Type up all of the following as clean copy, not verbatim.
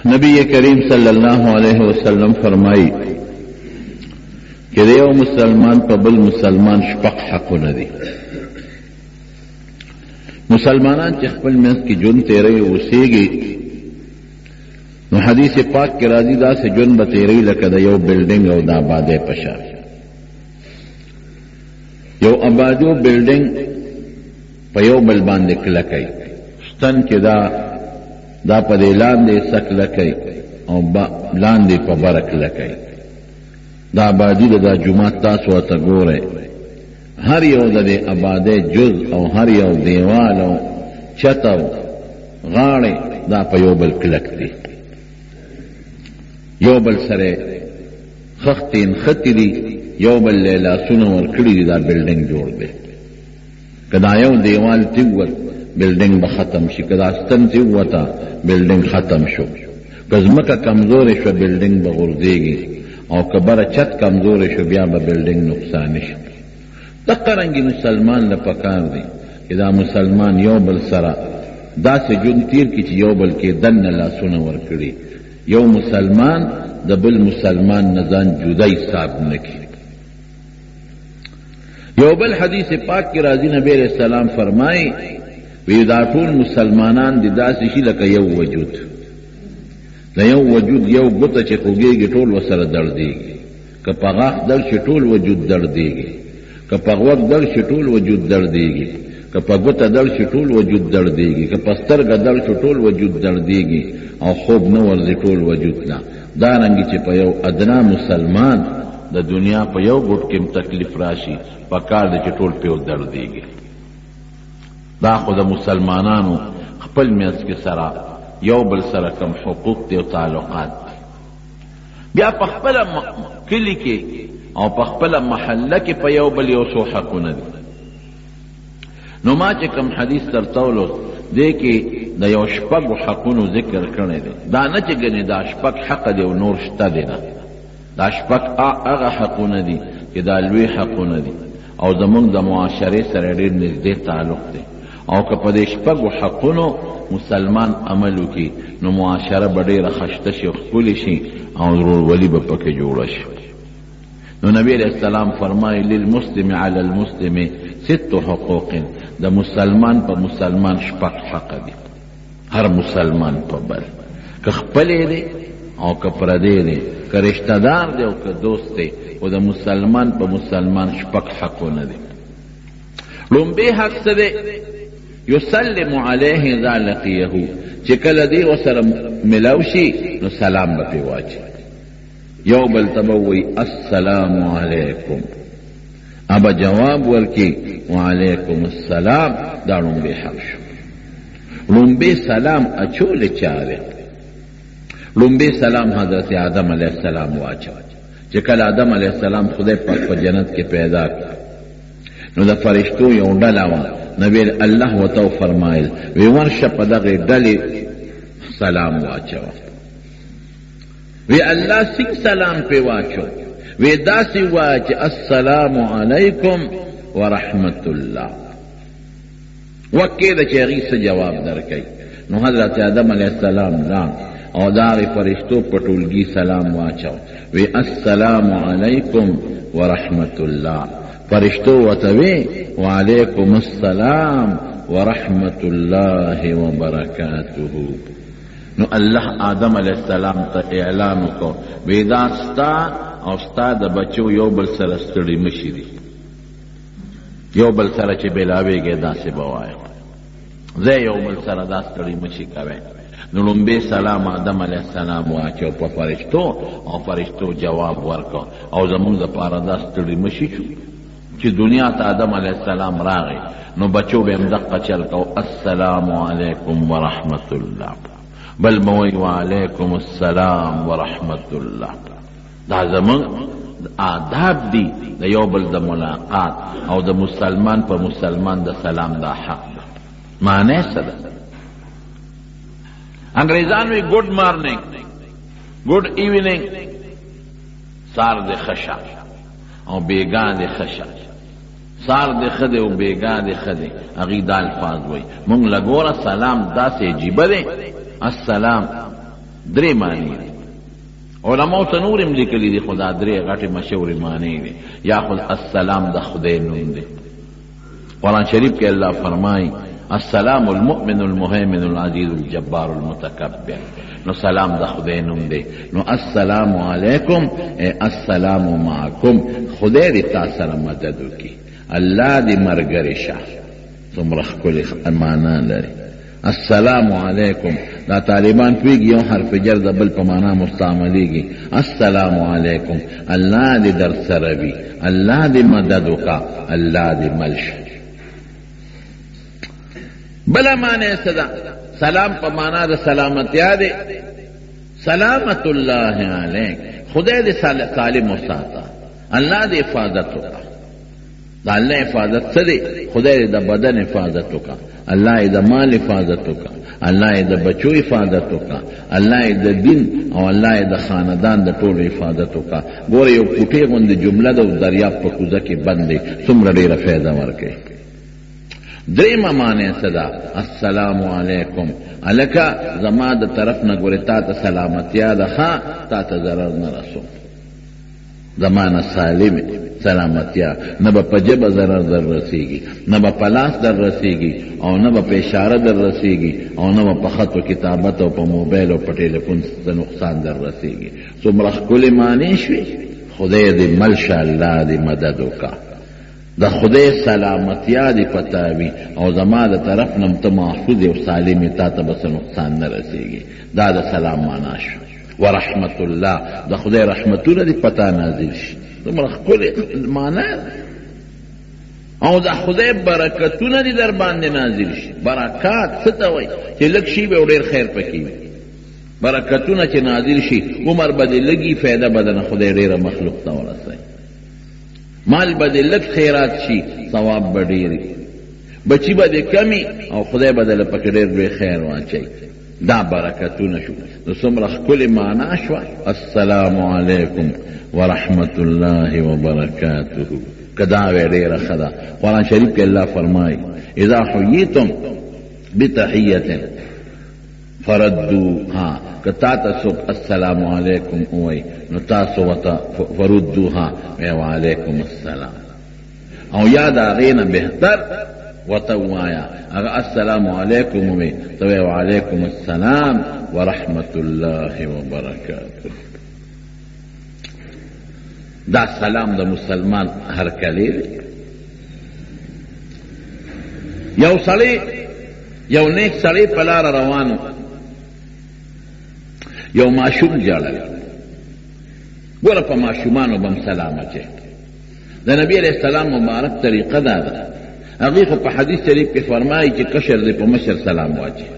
نبی کریم صلی اللہ علیہ وسلم فرمائی کہ دیو مسلمان پا بل مسلمان شپق حقونه دي. مسلمانان چې خپل منځ کې جون تیری اوسېږي نو حدیث پاک کې راځي دا سه جون به تیری لکه د یو بلډینګ او د آبادۍ په شان. یو آبادو بلډینګ په یو بل باندې کلکای ستن کې دا په دې لاندې سکلکای او لاندې په برک لکای. دا آبادی دا جماعت تاسو ته ګوره هر یو د آبادۍ جز او هر یو دیوال او چت او غاړې دا په یو بل کلک دي، یو بل سره خختین ختی دي، یو بل له لاسونه ورکړي دي. دا بلډینګ جوړ دی. کدا یو دیوال تیوت بلډینګ به ختم شي، کدا ستن تیوتا بلډینګ ختم شو، کزمکه کمزورې شو بلډینګ به غورځېږي، او کبره چت کمزورې شو بیا به بلډینګ نقصان شي. دقرنګي مسلمان له پکار دی چې دا مسلمان یو بل سره داسې جون تیر کی چې یو بل کې دنه لاسونه ورکړي، یو مسلمان د بل مسلمان نه ځان جدا حساب نه کړي. یو بل حدیث پاک کې راځي نبی علیہ السلام فرمایي وی دا ټول مسلمانان دي داسې شي لکه یو وجود، د یو وجود یو ګوته چې خوږېږي ټول ورسره دردېږي، که په غاښ درد شي ټول وجود دردېږي، که په غوږ درد شي ټول وجود دردېږي، که په ګوته درد شي ټول وجود دردېږي، که په سترګه درد شي ټول وجود دردېږي، او خوب نه ورځي ټول وجود نه. دارنګې چې په یو ادنا مسلمان د دنیا په یو ګوټ کې تکلیف راشي پکار دی چې ټول پیو دردېږي. دا خو د مسلمانانو خپل منځ کې سره یو بل سره کم حقوق دی او تعلقات دی. بیا په خپل کلی کې او په خپل محله کې په یو بل یو څو حقونه دي. نو ما چې کوم حدیث ترتولو دی کې د یو شپږو حقونو ذکر کړی دی. دا نه چې ګنې دا شپږ حق دی او نور شته دی نه، دا شپږ هغه حقونه دي چې دا لوی حقونه دي او زمونږ د معاشرې سره ډېر نږدې تعلق دی. او که په دې شپږو حقونو مسلمان عمل وکړي نو معاشره به ډېره خشته شي او ښکلې شي او ورورولي به پکې جوړه شي. نو نبی علیہ السلام فرمایي للمسلم علی المسلم 6 حقوق، د مسلمان په مسلمان شپږ حق دي، هر مسلمان په بل، که خپلې دی او که پردی دی، که رشتہ دار دی او که دوست دی، او د مسلمان په مسلمان شپږ حقونه دي. لومبی حق څه دی؟ یسلم علیه اذا لقیه، چې کله دی ورسره ملاو شي نو سلام به پرې واچوي، یو بل ته به وایي السلام علیکم، ابا جواب ورکي وعلیکم السلام. دا لومبی حق شو. لومبی سلام اچول چاره، لومبی سلام حضرت آدم علیہ السلام واچو چې کله آدم علیہ السلام خدای پاک په جنت کې پیدا کړ نو د فرشتو یو ډله وه، نبی الله ورته فرمایل وی ورشه په دغې ډلې سلام واچوه. وی الله څنګه سلام پې واچو؟ وی داسې وایه چې السلام علیکم ورحمت الله. وکې ده چې هغې څه جواب درکوي. نو حضرت آدم علیہ السلام لا او داغی فرشتو پټولګي سلام واچو، وی السلام علیکم ورحمت الله. فرشتو وتوی وعلیکم السلام ورحمت الله وبرکاته. نو الله آدم علیہ السلام ته اعلان وکړ وی دا ستا او ستا د بچو یو بل سره ستړي مشي دي، یو بل سره چې بېلاوېږي داسې به وایه، زه یو بل سره دا ستړي مشي کوئ. نو لومبی سلام آدم علیہ السلام واچو په فرشتو او فرشتو جواب ورکړ او زمونږ دپاره دا ستړي مشي شو چې دنیا ته آدم علیہ السلام راغی نو بچو به هم دقه چل کو السلام علیکم ورحمت الله، بل موی وعلیکم السلام ورحمت الله. دا زمونږ آداب دي د یو بل د ملاقات او د مسلمان په مسلمان د سلام دا حق ده. معنی څه ده؟ انګریزان وی ګډ مارننګ، ګډ ایوننګ، سار د خشا او بیگا د خشا، سار د خده او بیگا د خده، هغې دا الفاظ وی. مونږ لګوره سلام داسې عجیبه دی، السلام درې معنی دي علماء ته نور هم لیکلي دي خو دا درې غټې مشهورې معنی دي. یا خو السلام د خدای نوم دی. قرآن شریف کې الله فرمایي السلام المؤمن المهيمن العزيز الجبار المتكبر. نو سلام د خدای نوم دی. نو السلام علیکم السلام معکم. خدای دې تا سره مدد وکړي، الله دې ملګری شه. څومره ښکلې معنا لري. السلام علیکم دا طالبان پویږي یو حرف جر د بل په معنا مستعملیږي. السلام علیکم الله دې در سره وي، الله دې مدد وکړه، الله دې مل شه. بلا معنی صدا سلام په معنا د سلامتیا دی. سلامت الله علیک خدای دې سالم وساته، الله دې حفاظت وکړه. د الله حفاظت څه دی؟ خدای دې د بدن حفاظت وکړه، الله یې د مال حفاظت وکړه، الله یې د بچو حفاظت وکړه، الله یې د دین او الله یې د خاندان د ټولو حفاظت وکړه. ګوره یو کوټې غوندې جمله ده او دریاب په کوزه کې بند دی، څومره ډېره فایده ورکوي. درېمه معنی څه ده؟ السلام علیکم هلکه زما د طرف نه ګورې تا ته سلامتیا ده، ښه تا ته ضرر نه رسوم، زما نه سالم سلامتیا، نه به په ژبه ضرر در رسیږي، نه به په لاس در رسیږي، او نه به په اشاره در رسیږي، او نه به په خط و کتابت او په موبایل او په ټلیفون څه نقصان در رسیږي. څومره ښکلې معنی شوې. خدای دې مل شه، الله دې مدد وکړه، د خدای سلامتیا دې پته وي، او زما د طرف نه ته محفوظ او سالم تا ته به څه نقصان نه رسیږي. دا د سلام معنا شو. ورحمت الله د خدای رحمتونه دې پتا نازل شي. دومره ښکلې معنا او د خدای برکتونه دې در باندې نازل شي. برکات څه ته وایي؟ چې لږ شي به ډېر خیر پکې وي. برکتونه چې نازل شي عمر به دې لږي، فایده به نه خدای ډېره مخلوق ته ورسوي. مال به دې لږ خیرات شي، ثواب به ډېر، بچی به دې کمی او خدای به دې پکې ډېر لوی خیر واچوي. دا برکتونه شو. نو څومره ښکلې معنا شوه. السلام علیکم ورحمت الله وبرکاته. که دا وی ډېره ښه ده. قرآن شریف کې الله فرمایي اذا حییتم بتحیة فردوها. که تا ته څوک السلام علیکم ووایي نو تاسو ورته فردوها وعلیکم السلام. او یا د هغې نه بهتر ورته ووایه هغه السلام علیکم ووایي ته وایې وعلیکم السلام ورحمت الله وبرکاته. دا سلام د مسلمان هرکلی دی. یو سړی یو نیک سړی په لاره روانو، یو ماشوم جاړل. ګوره په ماشومانو به هم سلام اچوي. د نبي علیه السلام مبارک طریقه دا ده. هغې خو په حدیث شریف کې فرمایي چې کشر دې په مشر سلام واچوي،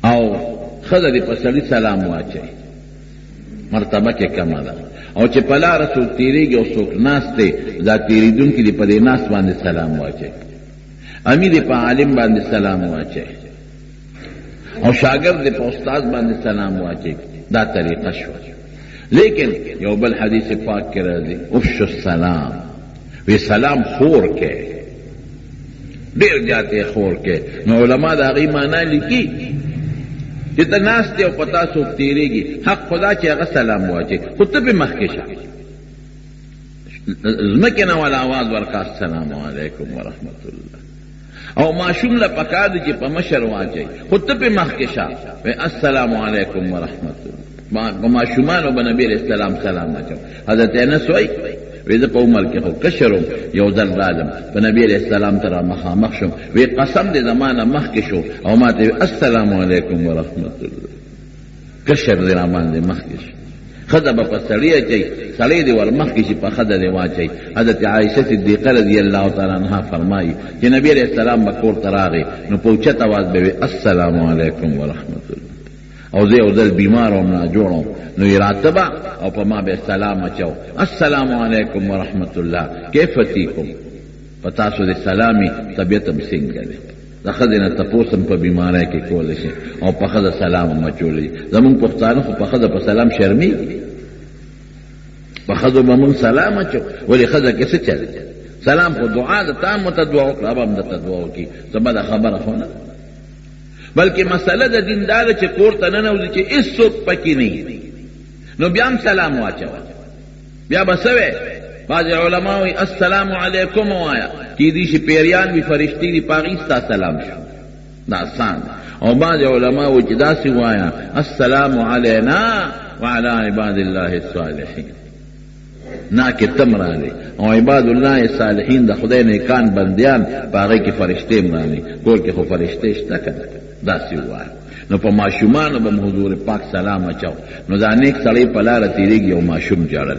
او ښځه دې په سړي سلام واچوي، مرتبه کې کمه ده. او چې په لاره څوک تېرېږي او څوک ناست دی، دا تېرېدونکي دې په دې ناست باندې سلام واچوي، امي دې په عالم باندې سلام واچوي، او شاگرد دې په استاد باندې سلام واچوي. دا طریقه شوه. لیکن یو بل حدیث پاک کې راځي افشوا السلام، وی سلام خور کې، ډېر جاتے خور کې. نو علما د هغې معنا لیکي چې ته ناست دی او په تا څوک تېرېږي، حق خدا چې هغه سلام واچوي، خو ته پې مخکې شه، ځمکې نه والا آواز ورکړه السلام علیکم ورحمت الله. او ماشوم له پکار دی چې په مشر واچوي، خو ته پې مخکې شه وی السلام علیکم ورحمت الله. په ماشومانو به نبي علیه السلام سلام اچو. حضرت انس وایي وی زه په عمر کې خو کشرم، یو ځل رالم په نبي علیه السلام ته را مخامخ شم، وی قسم دې زما نه مخکې شو او ما ته السلام علیکم ورحمت الله. کشر دې را باندې مخکې شو. ښځه به په سړي اچوي، سړی دې ور مخکې شي په ښځه دې واچوي. حضرت عایشه صدیقه رضی الله تعالی عنها فرمایي چې نبي علیه السلام به کور ته راغی نو په اوچت اواز به وی السلام علیکم ورحمت الله. او زه یو ځل بیمار وم ناجوړ نو یې راتبه او په ما به سلام اچو السلام علیکم ورحمت الله کیف فیکم. په تاسو دې سلامي طبیعت هم څنګه دی؟ د ښځې نه تپوس هم په بیمارۍ کې کولی شي او په ښځه سلام هم اچولی. زمونږ پښتانه خو په ښځه په سلام شرمېږي. په ښځو به مونږ سلام اچو، ولې ښځه کې څه چل سلام خو دعا ده. تا هم ورته دعا وکړه، هغه هم درته دعا وکړي، څه بده خبره خو نه. بلکې مسله د دین دا ده چې کور ته ننوځي چې هېڅوک پکې نه وي نو بیا هم سلام واچوه بیا به څه وی بعض علما وایي السلام علیکم ووایه کیدای شي پیریان وي فرشتې دي په هغې ستا سلام شو دا آسان او بعض علما وایي چې داسې ووایه السلام علینا وعلى عباد الله الصالحین نا کې تم راغلی او عباد الله الصالحین د خدای نیکان بندیان په هغې کې فرشتې هم راغلي کور کې خو فرشتې شته که نه داسې ووایه نو په ماشومانو به حضور پاک سلام اچاو نو دا نیک سړی په لاره تېرېږي او ماشوم جاړل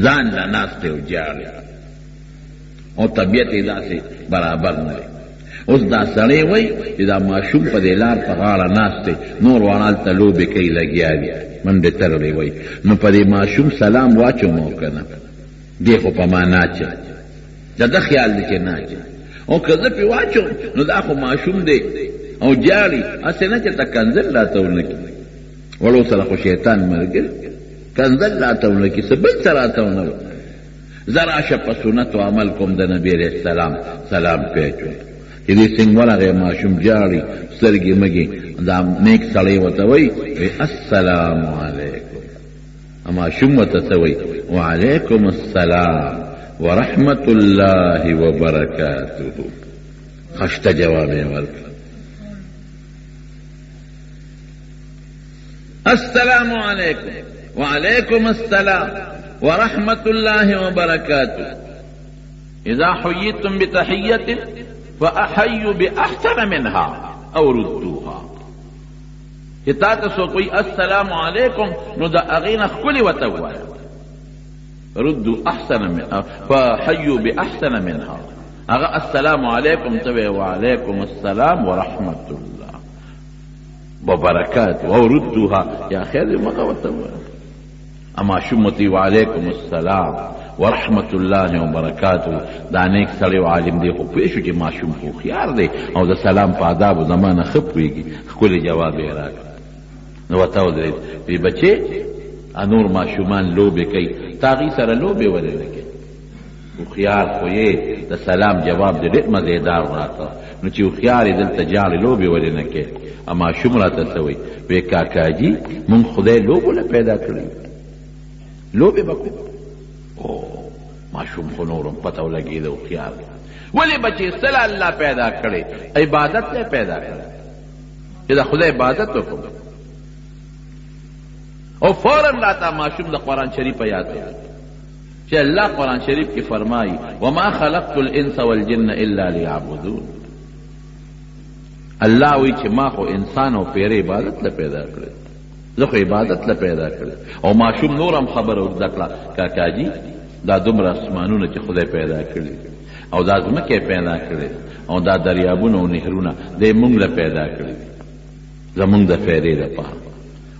ځان له ناست دی او جاړي او طبیعت یې داسې برابر نه دی اوس دا سړی وایي چې دا ماشوم په دې لار په غاړه ناست دی نور واړه هلته لوبې کوي لګیا دي منډې ترړې وایي نو په دې ماشوم سلام واچوم او که نه دی خو په ما ناچه د ده خیال دی چې ناچه او که زه پې واچوم نو دا خو ماشوم دی او جاړي هسې نه چې ته کنځل راته ونه کړي وړو سره خو شیطان ملګری کنځل راته ونه کړي څه بل څه راته ونه وکړي زه راشه په سنت و عمل کوم د نبي علیه السلام سلام پیچوم چې دې څنګه ورغی ماشوم جاړي سترګې مږې دا نیک سړی ورته وایي السلام علیکم ماشوم ورته څه وایي وعلیکم السلام ورحمة الله وبرکاته خشته جواب یې ورکړ السلام علیکم وعلیکم السلام ورحمة الله وبركاته إذا حييتم بتحية فأحيوا بأحسن منها أو ردوها كتات سوقي السلام عليكم ندى أغين خكل وتوى ردوا أحسن منها فحيوا بأحسن منها السلام عليكم تبع وعليكم السلام ورحمة الله وبركاته أو ردوها يا خير ما وتوى اما شمتي وعليكم السلام ورحمة الله وبركاته دا نیک سړی او عالم دی خو پوه شو چې ماشوم خو خیار دی او د سلام په آدابو زمانه ښه پوهېږي ښکلی جواب یې راکړ نو ورته ودرېد وی بچې نور ماشومان لوبې کوي تا هغې سره لوبې ولې نه کوې هوښیار خو یې د سلام جواب دې ډېر مزېدار راکړ نو چې هوښیار یې دلته جاړې لوبې ولې نه کوې ماشوم راته څه وایي وی کاکاجي مونږ خدای لوبو له پیدا کړی لوبې به کوو او ماشوم خو نورم پته ولګېده هوښیار ولې بچې سله الله پیدا کړی عبادت نه پیدا کړی چې د خدای عبادت وکړو او فوراً راته ماشوم د قرآن شریف یاد کړ چې الله قرآن شریف کې فرمایي وما خلقت الانس والجن الا ليعبدون الله وایي چې ما خو انسان او پیر عبادت له پیدا کړی زه خو عبادت له پیدا کړی او ماشوم نور هم خبره ورزده کړه کاکاجي دا دومره اسمانونه چې خدای پیدا کړي او دا ځمکې پیدا کړي او دا دریابونه او نهرونه دی مونږ له پیدا کړي زمونږ د فایدې لپاره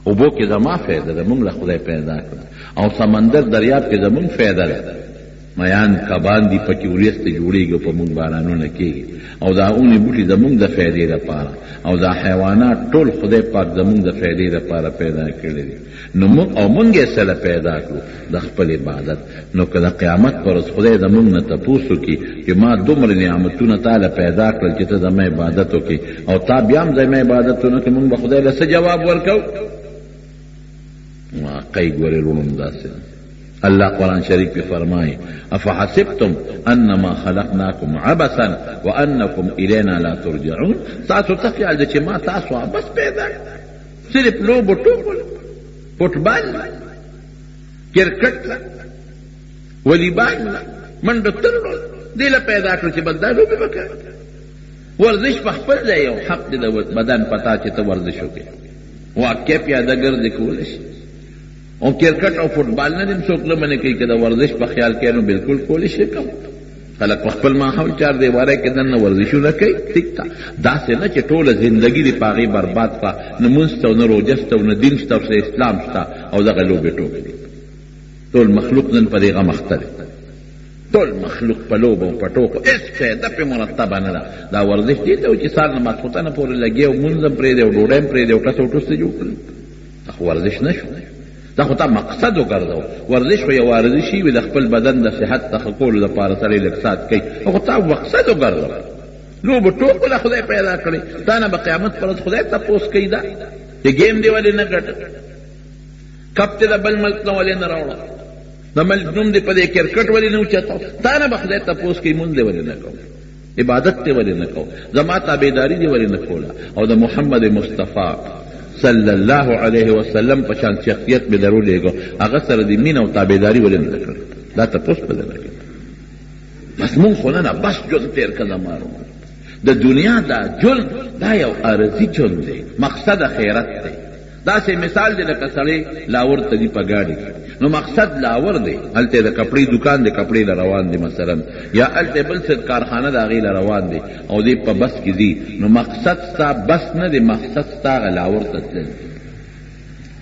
اوبو کې زما فایده ده مونږ له خدای پیدا کړه او سمندر دریاب کې زمونږ فایده ده میان کبان دي پکې وریسته جوړېږي او په مونږ بارانونه کېږي او دا اونې بوټي زمونږ د فایدې لپاره او دا حیوانات ټول خدای پاک زمونږ د فایدې لپاره پیدا کړي دي نو مونږ یې سره پیدا کړو د خپل عبادت نو که د قیامت پر ورځ خدای زمونږ نه تپوس وکړي چې ما دومره نعمتونه تاله پیدا کړل چې ته زما عبادت وکړې او تا بیا هم زما عبادت ونه کړې مونږ به خدای له څه جواب ورکوو واقعي ګورې وروڼو داسې الله قرآن شریف کې فرمایي افحسبتم انما خلقناکم عبثا وانکم الینا لا ترجعون تاسو ته خیال ده چې ما تاسو عبث پیدا صرف لوبو ټوپو فوټبال کرکټ والیبال منډه ترړو دې له پیدا کړو چې بس دا لوبې به کوې ورزش په خپل ځای یو حق دی د بدن پتا چې ته ورزش وکړې واقع پیاده ګرځې کولی شي او کرکټ او فوټبال نه دم څوک نه منې کوي که د ورزش په خیال کې نو بالکل کولی شي کوم خلک په خپل ماحول چار دیواره کې دننه ورزشونه کوي ټیک ده داسې نه چې ټوله زندګي دې په هغې برباد کړه نه مونځ شته او نه روژه شته او نه دین شته او اسلام شته او دغه لوبې ټوکې دي ټول مخلوق نن په دې غم اخته دی ټول مخلوق په لوبو او په ټوکو هېڅ فایده پرې مرتبه نه ده دا ورزش دې ته و چې سهار نه ماسخوتنه پورې لګي او مونځ هم پرېږدی او ډوډۍ هم پرېږدی او ټس او ټوس ته جوړ کړي دا خو ورزش نه شو دا خو تا مقصد وګرځو ورزش خو یو ورزشي وي د خپل بدن د صحت د ښه کولو دپاره سړی لږ ساعت کوي خو تا مقصد وګرځو لوبو ټوکو له خدای پیدا کړی، تا نه به قیامت پر ورځ خدای تپوس کوي دا چې ګیم دی ولې نه ګټه، کپ ته د بل ملک نه ولې نه راوړه، د ملک نوم دې په دې کرکټ ولې نه اوچتاو، تا نه به خدای تپوس کوي مونږ دې ولې نه کوو، عبادت دې ولې نه کوو، زما تابعداري دې ولې نه کوله، او د محمد مصطفی صلی الله علیه وسلم په شان شخصیت به ضرور لګو هغه سره د مين او تابعداري ولې نه کړ، دا تپوس په دې کې بس مونږ خو نه بس جون تیر کړه مارو د دنیا دا جون دا یو ارزي جون دی، مقصد خیرت دی. دا سه مثال دی لکه سړی لاور ته دی په گاډي نو مقصد لاور دی، هلته د کپڑے دکان دی کپڑے روان دی مثلا، یا هلته بل څه کارخانه دا غي روان دی او دی په بس کې دی، نو مقصد ستا بس نه دی، مقصد ستا لاور ته تل.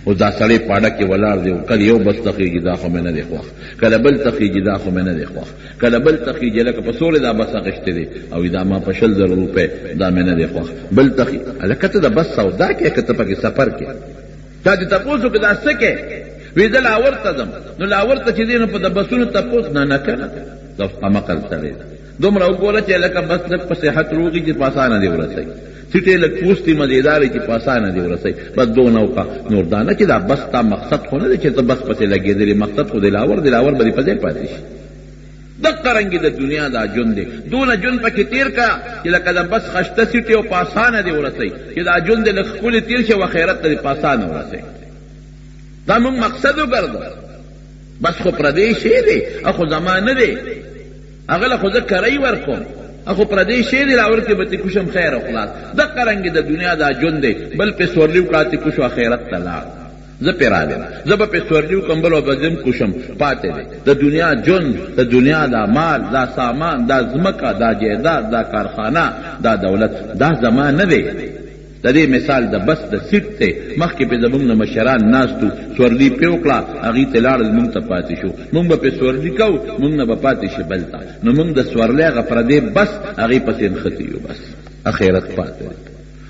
او دا سړی پاډه کې ولاړ دی، کله یو بس تخیږي دا خو مې نه دی خوښ، کله بل تخیږي دا خو مې نه دی خوښ، کله بل تخیږي لکه په سولې دا بس اخیستی دی او دا ما په 100,000 روپۍ دا مې نه دی خوښ، بل تخی لکه ته د بس سودا کې که ته پکې سفر کې تا دې تپوس وکړه دا څه کې وی زه لاور ته ځم، نو لاور ته چې دی نو په د بسونو تپوس نه کنه دا قمقل سړی دومره وګوره چې لکه بس لږ په صحت روغي چې په اسانه دی ورسوي، سیټې لږ پوستې مزېدارې چې په اسانه دی ورسوي، بس دونه وکړه نور دا نه چې دا بس تا مقصد خو نه دی چې ته بس پسې لګېدلې، مقصد خو د لاور به دې په ځای پاتې شي. دقه رنګې د دنیا دا جون دی، دونه جون پکې تیر کړه چې لکه د بس خشته سیټې او په اسانه دی ورسوي، چې دا جون دی لږ ښکلې تیر شي و خیرت ته دې په اسانه ورسوي. دا مونږ مقصد وګرځو، بس خو پردی شی دی، اخو زمان نه دی، هغه له خو زه کرۍ ورکوم، اخو پردی شی دی لاور کې به تی کوشم خیر او خلاص. دقه رنګې د دنیا دا جون دی، بل په سورلیو کړه تی کوشو خیرت ته لاړ، زه پې راغلم، زه به په سورلیو کم بل او به زم کوشم پاتې دی. د دنیا جون، د دنیا دا مال، دا سامان، دا ځمکه، دا جایداد، دا کارخانه، دا دولت، دا زمان نه دی. د دې مثال د بس د سیټ ته مخکې په زمونږ نه مشران ناستو، سورلي پې وکړه هغې ته لاړل، مونږ ته پاتې شو، مونږ به پې سورلي کوو، مونږ نه به پاتې شي بل ته، نو مونږ د سورلۍ هغه پردې بس هغې پسې نښتي یو، بس اخرت پاتې دی.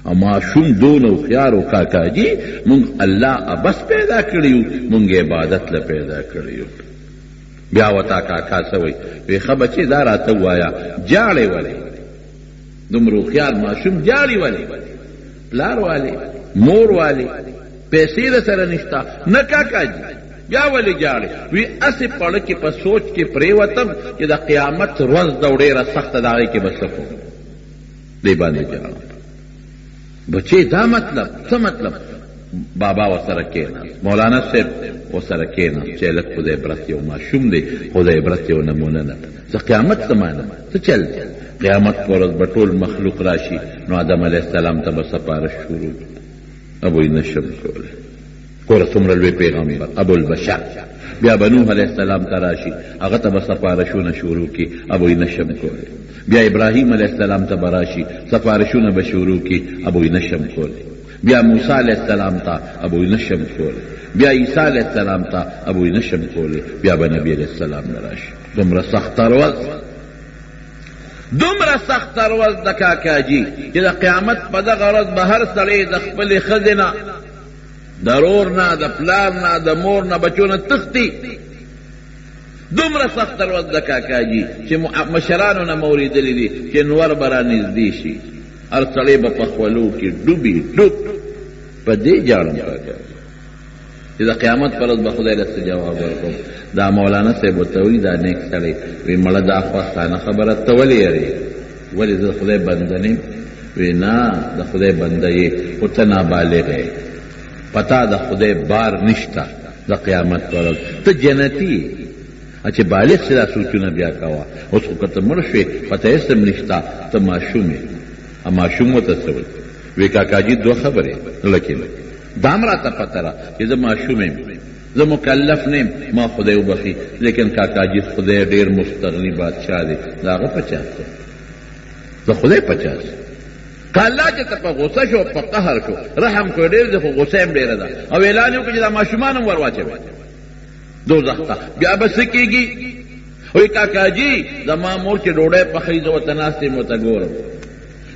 او ماشوم دون هوښیار و کاکاجي مونږ الله بس پیدا کړي یو، مونږ عبادت له پیدا کړي یو. بیا وتا کاکا څه وایي وی ښه بچې دا راته ووایه جاړې ولې دومره هوښیار ماشوم جاړې ولې پلار والی مور والی پیسې د سره نشتا نه کاکاجي بیا ولې جاړې وی اسې پړه کې په سوچ کې پرېوتم چې د قیامت ورځ د ډېره سخته د هغې کې به څه کوم دې باندې جاړم. بچې دا مطلب څه مطلب؟ بابا ورسره کېناست، مولانا صاحب ورسره کېناست چې لږ خو د عبرت یو ماشوم دی، خو د عبرت یو نمونه نه. زه قیامت څه مانم؟ څه چل دی؟ قیامت پر ورځ به ټول مخلوق راشي، نو آدم علیه السلام ته به سپارش شروع، ابوی نشم کولی، ګوره څومره لوی پیغمبر ابوالبشر. بیا به نوح علیه السلام ته راشي، هغه ته به سپارشونه شروع کړي، ابوی نشم کولی. بیا ابراهیم علیه السلام ته به راشي، سپارشونه به شروع کړي، ابوی نشم کولی. بیا موسی علیه السلام ته ابوی نشم کولی، بیا عیسی علیه السلام ته ابوی نشم کولی، بیا به نبی علیه السلام نه راشي. دومره سخته ورځ، دومره سخته ورځ د کاکاجي چې د قیامت په دغه ورځ به هر سړی د خپلې ښځې نه، د رور نه، د پلار نه، د مور نه، بچو نه تښتي. دومره سخته ورځ د کاکاجي چې مشرانو نه مو اورېدلي دي چې نور به را نږدې شي، هر سړی به په خولو کې ډوبي ډوب. په دې جاړم کاکاجي چې د قیامت پر ورځ به خدای له څه جواب ورکوم. دا مولانا صاحب ورته وایي دا نیک سړی وی مړه دا خوښانه خبره ته ولې یارې ولې زه خدای بنده نیم؟ وی نه د خدای بنده یې، خو ته نابالغ یې، پتا د خدای بار نشته د قیامت پر ورځ، ته جنتي یې. چې بالغ شې دا سوچونه بیا کوه. اوس خو که ته مړ شوې پته هېڅ هم نشته، ته ماشوم یې. ماشوم ورته څه وایي؟ وی کاکاجي دوه خبرې لکې دام راته پته را چې زه ماشوم یم، زه مکلف نیم، ما خدای وبخي، لیکن کاکاجي خدای ډېر مستغني بادشاه دی، د هغه 50 د خدای 50 که الله چې ته په غوسه شو په قهر شو رحم کړی ډېر دی، خو غوسه هم ډېره ده، او اعلان یې وکړي چې دا ماشومان هم ور واچوي دوزخ ته. بیا به څه کېږي؟ وایي کاکاجي زما مور چې ډوډۍ پخوي زه ورته ناست یم ورته ګورم،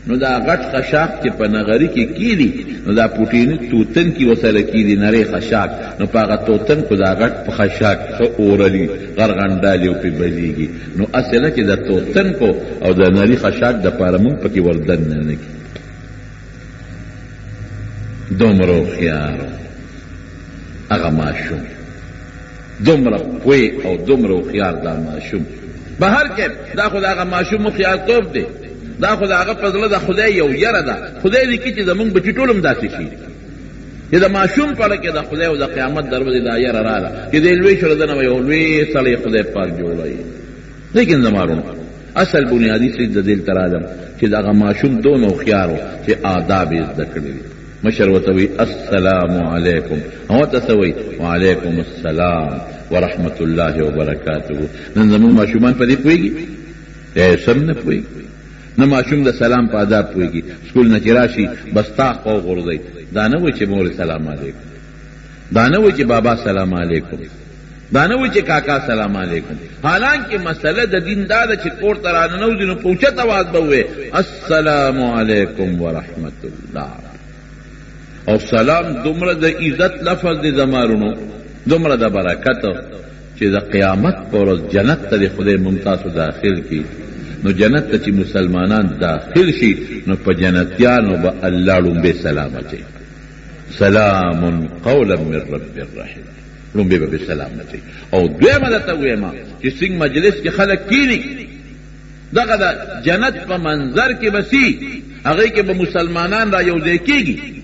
نو دا غټ خشاک چې په نغری کې کیدی نو دا پوټینی توتن کې وسره کیدی نری خشاک نو پاغه توتن کو دا غټ په خشاک اورلی غرغندالی او په بلیږي نو اصله چې دا توتن کو او دا نری خشاک د پارمون پکې وردن نه کی دومره خيار هغه ماشوم دومره پوی او دومره خيار دا ماشوم بهر کې دا خدای هغه ماشوم خيار توپ دی دا خدای هغه فضل د خدای یو یره ده خدای دې کی چې زمونږ بچی ټولم داسې شي چې دا ماشوم پړه کې د خدای او د قیامت دروازه دا یره رااله چې دې لوی شو دنه یو لوی سړی خدای پاک جوړای لیکن زمارو اصل بنیادی څه د دل ترادم چې دا ماشوم دونو خيارو چې آداب یې ذکر دي مشر وتوي السلام علیکم او تسوي وعلیکم السلام ورحمت الله وبرکاته نن زمون ماشومان په دې پويږي سم نه پويږي نه ماشوم د سلام په آداب پويږي سکول نه چراشي بس تا خو غورځي دا نه وي چې مور سلام علیکم دا نه وي چې بابا سلام علیکم دا نه وي چې کاکا سلام علیکم حالانکه مسله د دین دا چې کور ترانه نو دینو پوښتنه आवाज به وي السلام علیکم ورحمت الله او سلام دومره د عزت لفظ دی زمارونو دومره د برکت چې د قیامت پر جنت ته خدای ممتاز داخل کی نو جنت ته چې مسلمانان داخل شي نو په جنتیانو به الله لومبه سلام اچي سلام قولا من رب الرحیم لومبه به سلام اچي او دویمه ده ویما چې څنګه مجلس کې خلک کینی دغه د جنت په منظر کې بسی هغه کې به مسلمانان را یو ځای کیږي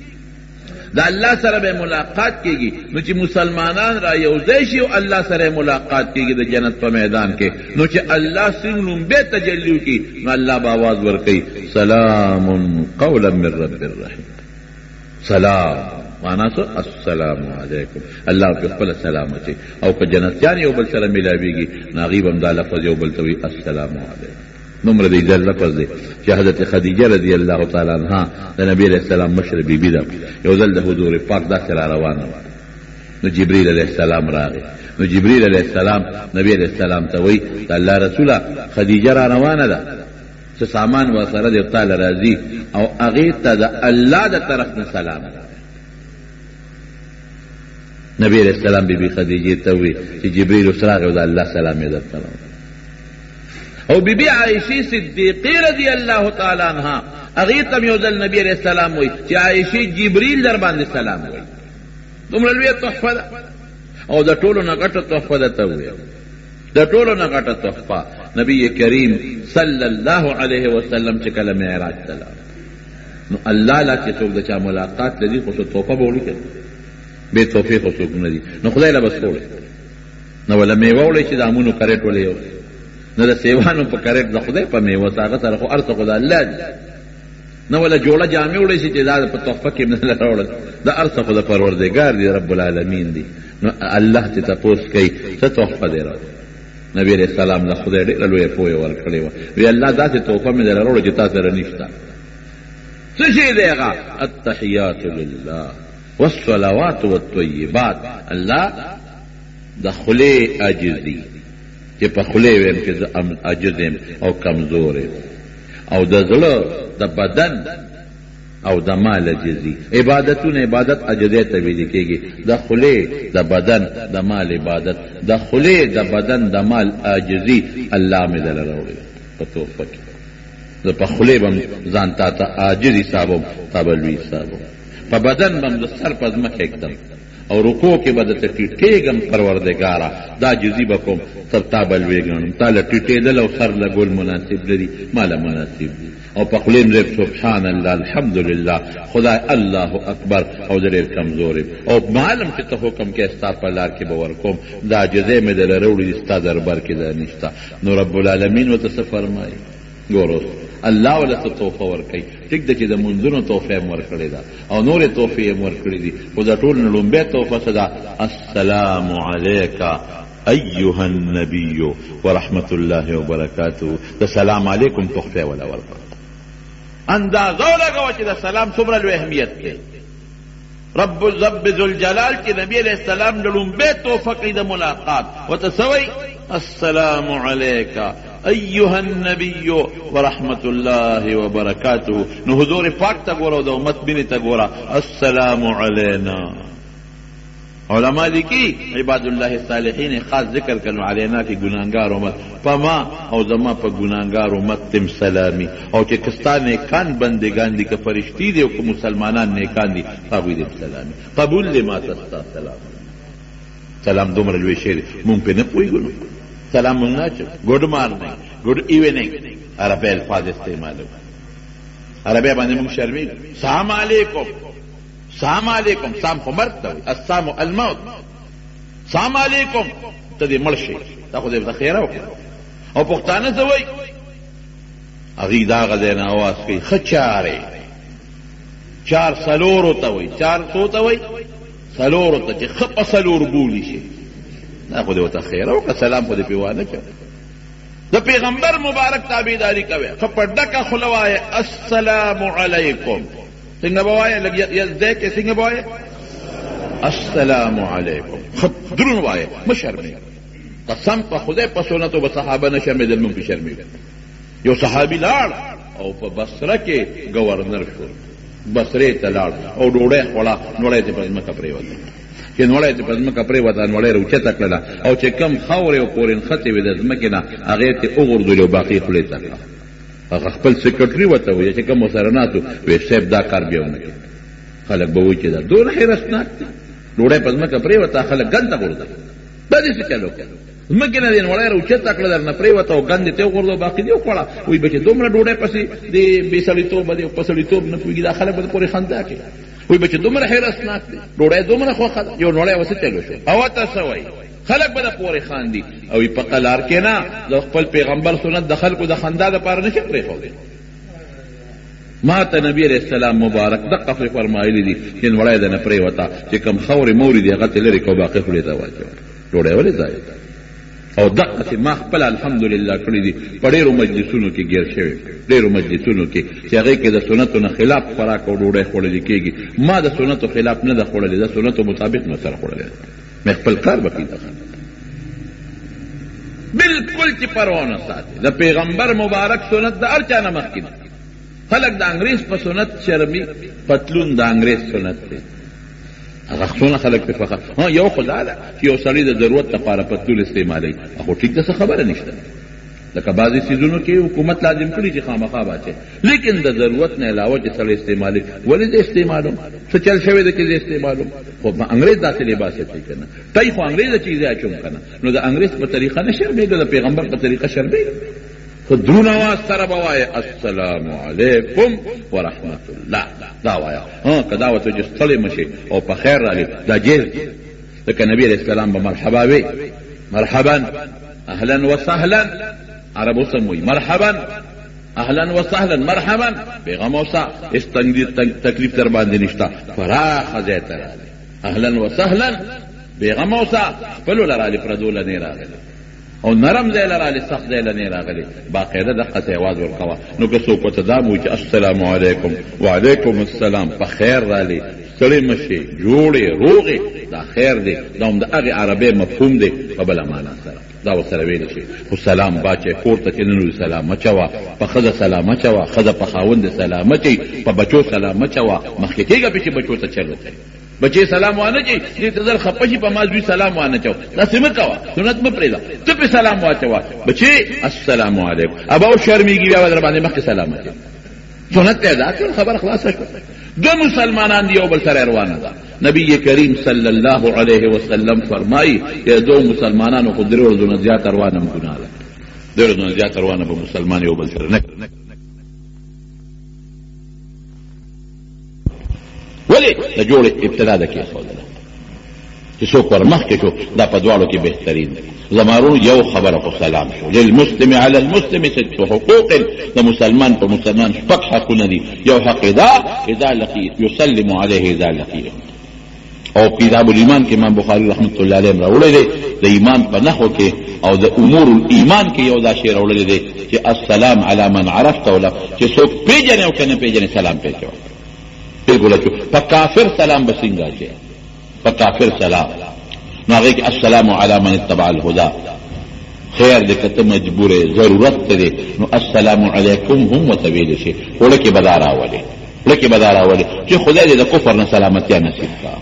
دا الله سره به ملاقات کیږي نو چې مسلمانان را یو ځای شي او الله سره ملاقات کیږي د جنت په میدان کې نو چې الله څنګه به تجلی کوي نو الله به आवाज ورکړي سلام قولا من رب الرحیم سلام معنا څه السلام علیکم الله په خپل سلام اچي او که جنتیان یو بل سره ملاويږي ناغيب هم دا لفظ یو بل توي السلام علیکم نمره دی در لفظ دی چې حضرت خدیجه رضی الله تعالی عنها د نبی علیہ السلام مشر بیبی ده یو ځل د حضور پاک دا سره روانه نو جبرئیل علیہ السلام راغی نو جبرئیل علیہ السلام نبی علیہ السلام ته وی الله رسوله خدیجه را روانه ده څه سامان وسره دی تعالی راضی او هغه ته د الله د طرف نه سلام نبی علیہ السلام بیبی خدیجه ته وی چې جبرئیل سره غو د الله سلام یې درته او بی بی عائشی صدیقی رضی اللہ تعالی عنہ اغیتم یوزل نبی علیہ السلام ہوئی چی عائشی جبریل در باندې سلام ہوئی تمہر لوی تحفہ دا او دا طولو نغٹ تحفہ دا تاوئی دا طولو نغٹ تحفہ نبی کریم صلی اللہ علیہ وسلم چکل معراج سلام نو اللہ لا چی سوک دا چا ملاقات لدی خوشو توفہ بولی کر بے توفیق خوشوک ندی نو خدای لبس کولی نو ولا میوولی چی دا امونو کریٹ ولی ہوئی نو د سیوانو په کریټ د خدای په میوه هغه سره خو ارته خدای الله دی نو ولا جوړه جامع وړي چې دا په تحفه کې نه راوړل د ارته خدای پروردگار دی رب العالمین دی نو الله ته تاسو کوي څه تحفه دی راوړل نبی رسول الله له خدای ډېر لوی پوهه ورکړي و وی الله داسې تحفه مې راوړل چې تاسو سره نشته څه شي دی هغه التحیات لله والصلوات والطیبات الله د خلی عاجزی چې په خلی ویم چې عاجز یم او کمزور یم او د زړه د بدن او د مال عاجزي عبادتونه عبادت عاجزۍ ته ویل کېږي د خلی د بدن د مال عبادت د خلی د بدن د مال عاجزي الله مې دل راوړي په توفه کې زه په خلی بم ځان ته عاجز حسابم تبلوي حسابم په بدن بم د سر په ځمکه کېږدم او رکوع کې به درته ټیټېږم پروردګاره دا عاجزي به کوم تر تا بلوي ګڼم تا له ټیټېدل او سر لګول مناسب لري ما له مناسب دي او په خولې مې سبحان الله الحمدلله خدای الله اکبر او زه ډېر کمزور یم او معلوم چې ته حکم کې ستا په لار کې به ورکوم دا عاجزۍ مې دله راوړي ستا دربار کې دا نشته نو رب العالمین ورته څه فرمایي ګوره الله ولا توفه ورکي ټیک د چې د منځونو توفه ورکړي دا او نور توفه ورکړي دي او دا ټول لومبه توفه صدا السلام علیک ایها النبی ورحمت الله وبرکاته د سلام علیکم توفه ولا ورکړه اندازو لګو چې د سلام څومره لوی اهمیت دی رب ذو الجلال چې نبی علیہ السلام د لومبه توفه کې د ملاقات وتسوي السلام علیک ایها النبی ورحمت الله وبرکاته. نو حضور پاک تا گورا دا امت بینی تا گورا السلام علینا. علماء لیکي عباد الله الصالحین خاص ذکر کړو علینا کی ګناهګار امت پما او زما په ګناهګار امت تم سلامي. او چې کستانه کان بندگان دي که فرشتي دي او که مسلمانان نیکان دي هغه دې سلامي قبول لما تستا سلام. سلام دومره لوی شی مونږ په نه پويګو. سلام مونږ نه چې ګډ مارنه ګډ ایوننګ عربی الفاظ استعمالو. عربی باندې مونږ شرمېږو. سلام علیکم سلام علیکم. سلام خو مرګ ته وي. السلام الموت. سلام علیکم ته دې مړ شي تا خو دې خیره وکړه. او پښتانه څه وایي هغې دا غځی نه اواز کوي ښه چارې چار څلورو ته وایي. چار څو ته وایي څلورو ته چې ښه په څلور بولی شي. دا خو دې ورته خیره وکړه. سلام خو دې پې وانه کړه. د پیغمبر مبارک تابعداري کوئ. ښه په ډکه خوله وایه السلام علیکم. څنګه به وایه لږ یزدی کې څنګه به وایه السلام علیکم. ښه درون وایه مه شرمېږه. قسم په خدای په سنتو به صحابه نه شرمېدل مونږ پې شرمېږه. یو صحابي لاړ او په بصره کې گورنر شو. بصرې ته لاړ او ډوډۍ خوړه. نوړی ته په ځمکه پرېوته. چې نوړی ته په ځمکه پرېوته نوړی راوچته کړله او چې کم خاورې او پورنخښتې وې د ځمکې نه هغې ته وغورځولې او باقي خولې ته کړه. هغه خپل سیکرټري ورته وایي چې کوم ورسره ناست وی صاحب دا کار بیا ونه کړي. خلک به وایي چې دا دونه حیرتناک دی. ډوډۍ په ځمکه پرېوته خلک ګند ته غورځوي. دا داسې چل وکړه. ځمکې نه دې نوړی راوچته کړه درنه پرېوته او ګند یې ته وغورځو باقي دې وخوړه. وایي به چې دومره ډوډۍ پسې د بې سړیتوبه دی او په سړیتوب نه پوهېږي دا خلک به د پورې خندا کوي. وایي به چې دومره حیرتناک دی ډوډۍ دومره خوښه ده. یو نوړی ورسې چلو شو او ته څه وایي خلق به د پورې خاندي. او په قلار کې نه د خپل پیغمبر سنت د خلکو د خندا دپاره نشي پرېښودی. ما ته نبی علیہ السلام مبارک دقه فرمایلی دي چې نوړی ده نه پرېوته چې کوم خورې مورې دي هغه ته لرې کړو باقي خولې ته واچوه. ډوډۍ ولې ځای او دقسې ما خپل الحمدلله کړي دي په ډېرو مجلسونو کې ګیر شوی. ډېرو مجلسونو کې چې هغې کې د سنتو نه خلاف خوراک او ډوډۍ خوړلې کېږي. ما د سنتو خلاف نه ده خوړلې د سنتو مطابق مې سره خوړلې ده. مې خپل کار به کېده بالکل چې پروا نه ساتي. د پیغمبر مبارک سنت د هر چا نه مخکې ده. خلک د انګریز په سنت شرمي. پتلون د انګریز سنت دی. هغه څونه خلک پې خوښه. یو خو دا ده چې یو سړی د ضرورت لپاره پتلون استعمالوي. خو ټیک ده څه خبره نشته. لکه بعضې څیزونو کې حکومت لازم کړي چې خامخا باچي. لیکن د ضرورت نه علاوه چې سړی استعمالوي ولې زه استعمالوم څه چل شوی ده چې زه استعمالوم. خو انګریز داسې لباس اچوي که نه ټی خو انګریزه چیزې اچوم که نه نو د انګریز په طریقه نه شرمېږه د پیغمبر په طریقه شرمېږه. خو درون اواز سره به وایه السلام علیکم ورحمت الله. دا وایه که دا ورته چې ستړی مه شي او په خیر رالي دا جیز دی. لکه نبي علیه السلام به مرحبا وی مرحبا اهلا وسهلا. عربو سموي مرحبا اهلا وسهلا مرحبا. پیغام اوسا اس تکلیف در باندې نشتا فراخ ځای ته راغلی. اهلا وسهلا پیغام اوسا خپلو لرالی پردو لنې راغلی او نرم ځای لرالی سخت ځای لنې راغلی. باقاعده دقسې اواز ورکوه. نو که څوک ورته دا وایي چې السلام علیکم وعلیکم السلام په خیر رالی ستړی مه شي جوړې روغې دا خیر دی. دا هم د هغې عربۍ مفهوم دی په بله معنا سره. دا ورسره ویلی شي. خو سلام باچی کور ته چې ننوځي سلام اچوه. په ښځه سلام اچوه. ښځه په خاوند سلام اچوي. په بچو سلام اچوه. مخکې کېږه پې چې بچو ته چل وکړي. بچې سلام وانه چي دې ته ځل خفه شي په ما زوی سلام وانه چو. داسې مه کوه سنت مه پرېږده. ته پې سلام واچوه. بچې السلام علیکم. ابا او شرمېږي بیا به در باندې مخکې سلام اچوي. سنت ته دا کړ خبره خلاصه شوه. دو مسلمانان دی یو بل سره روانه ده. نبی کریم صلی الله علیه وسلم فرمایي چې دو مسلمانانو خو درې ورځو نه زیات روانه ګناه ده. درې ورځو نه زیات روانه به مسلمان یو بل سره نه. ولې د جوړې ابتدا ده کېښودله چې څوک ورمخکې شو دا په دواړو کې بهترین دی. زمارون یو خبره خو سلام شو. للمسلم علی المسلم ست حقوق. د مسلمان په مسلمان شپږ حقونه دي. یو حق دا اذا لقي يسلم عليه اذا لقيه. او کتاب الایمان کې امام بخاری رحمت الله علیه راوړی دی د ایمان په نحو کې او د امور الایمان کې یو دا شی راوړی دی چې السلام علی من عرفت ولا چې څوک پیژنې او کنه پیژنې سلام پېچو. بالکل په کافر سلام بسنګا چې په کافر سلام نو هغه کې السلام علی من اتبع الهدى. خیر دې کته مجبور ضرورت ته نو السلام علیکم هم وتویل شي ولکه بداراولي لکه بداراولي چې خدای دې د کفر نه سلامتی نصیب کا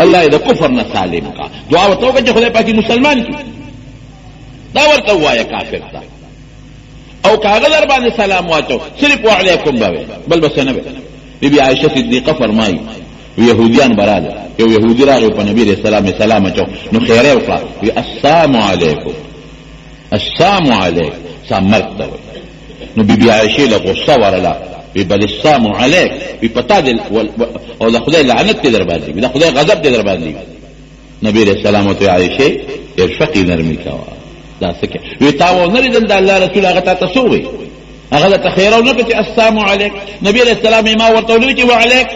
الله دې د کفر نه سالم کا دعا وتوګه چې خدای پاکي مسلمان کی دا ورته وایا کافر تا او کاغذ در باندې سلام واچو صرف وعلیکم بل بس نه بی بی عائشہ صدیقہ فرمایي یهودیان براله یو یهودی راغی په نبی رسول الله سلام اچو نو خیره وکړه وی السلام علیکم السلام علیکم سمرت نو بی بی عائشہ له غصه ورلا وی بل السلام علیک وی پتا دل او د خدای لعنت در باندې د خدای غضب در باندې نبی رسول الله ته عائشہ ارفقی نرمی کوا دا سکه وی تاو نه دل د الله رسول هغه ته تسوي هغه ته خیره نو چې السلام علیک نبی رسول الله ما ورته ویل چې وعلیک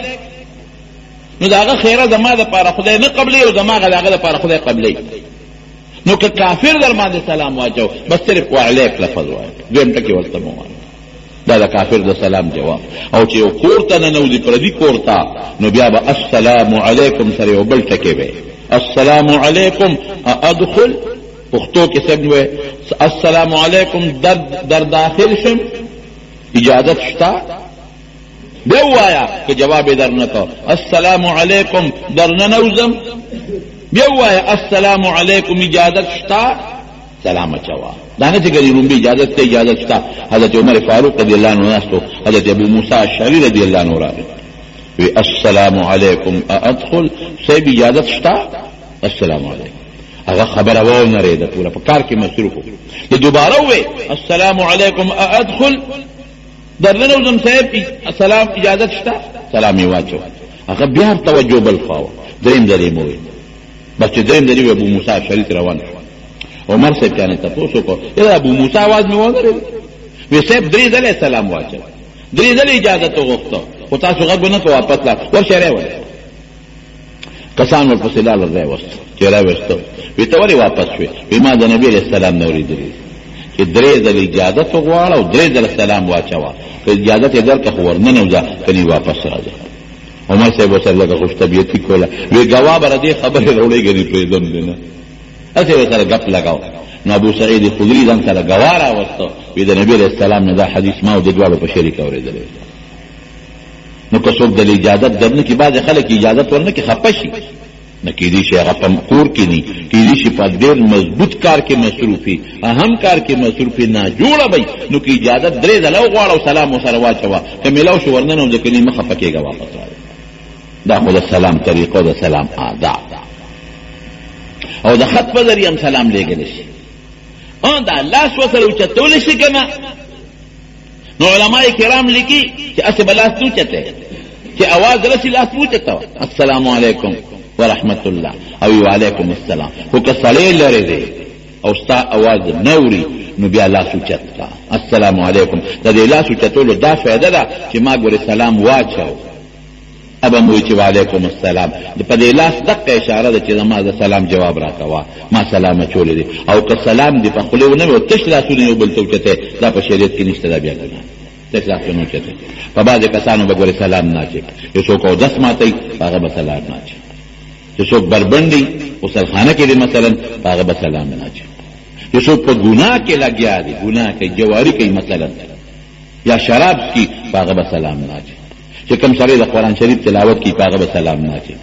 نو داغه خیره زما د پاره خدای نه قبلې او زما غلاغه د پاره خدای قبلې نو که کافر در باندې سلام واچو بس صرف وعلیک لفظ وای دیم ټکی ورته مو دا د کافر د سلام جواب او چې یو کورته نه نو دی پردي کورته نو بیا به السلام علیکم سره یو بل ټکی وي السلام علیکم ادخل پختو کې سب وي السلام علیکم در داخل شم اجازت شتا بیوایا که جواب در نکو السلام علیکم در ننوزم بیوایا السلام علیکم اجازت شتا سلام چوا دانا چه کری روم بی اجازت تے اجازت شتا حضرت عمر فاروق رضی اللہ عنہ ناستو حضرت ابو موسیٰ الشعری رضی اللہ عنہ رہے وی السلام علیکم ادخل سیب اجازت شتا السلام علیکم اگر خبر اول نہ رہے دا پورا پکار کی مصروف ہو یہ دوبارہ ہوئے السلام علیکم ادخل در ننوزم صاحب سلام اجازت شتا سلامی واچو اگر بیار توجہ بالخواو دریم دریم ہوئے بس دریم دریم ابو موسیٰ شریط روان عمر صاحب چانے تپوسو کو ابو موسیٰ آواز میں وانگا رہے وی صاحب دریز علیہ السلام واچو دریز علیہ اجازت غفتا خطا سو غد بنا کو واپس لا ورش رہے والے کسان ورپسلال رہے وست چرہ وستو وی توری واپس شوی وی ما دا نبی علیہ السلام نوری دریز کہ دریز علی اجازت غواړه او دریز علی السلام واچوا کہ اجازت در کا خور نه نوځه کني واپس راځه عمر صاحب وسره لګه خوش طبيعتي کوله وی گواه بر دې خبره وروړي غني پریدم دینه اته سره غپ لگاو نو ابو سعید خدری ځان سره گواه را وستو وی د نبی علیہ السلام نه دا حدیث ما او د دوالو په شریک اوریدل نو که څوک د اجازت درنه کې بعض خلک اجازت ورنه کې خپشي نہ کیدی شي هغه په کور کې نه کیدی شي په ډېر مضبوط کار کې مصروفي اهم کار کې مصروفي نه جوړه وي نو کې اجازه درې ځله وغواړو سلام سره واچوا ته ملاو شو ورننه د کلمه مخه پکېږي واپس راځي دا خو د سلام طریقو د سلام آداب او د خط په ذریعہ هم سلام لېږل شي او دا لاس وسره اوچتول شي کنه نو علماء کرام لیکي چې اسه بلاس اوچته چې आवाज رسي لاس اوچته السلام علیکم ورحمت الله او وعلیکم السلام خو که صلی لري دی او ستا आवाज نوري نو بیا لا سوچت کا السلام علیکم د دې لا سوچتولو دا فائدہ ده چې ما ګورې سلام واچو ابا مو چې وعلیکم السلام د په دې لاس دغه اشاره ده چې زما د سلام جواب راکوا ما سلام چولې دي او که سلام دی په خلو نه او تش لاسونه یو بل توچته دا په شریعت کې نشته دا بیا کنه تش لاسونه چته په بعض کسانو به ګورې سلام نه چي یو څوک او دس ماتي هغه به سلام نه چي چې څوک بربندي غسلخانه کې دی مثلا هغه به سلام نه چي چې څوک په ګناه کې لګیا دی ګناه کې جواری کوي مثلا یا شراب کی هغه به سلام نه چي چې کوم سره د قرآن شریف تلاوت کی هغه به سلام نه چي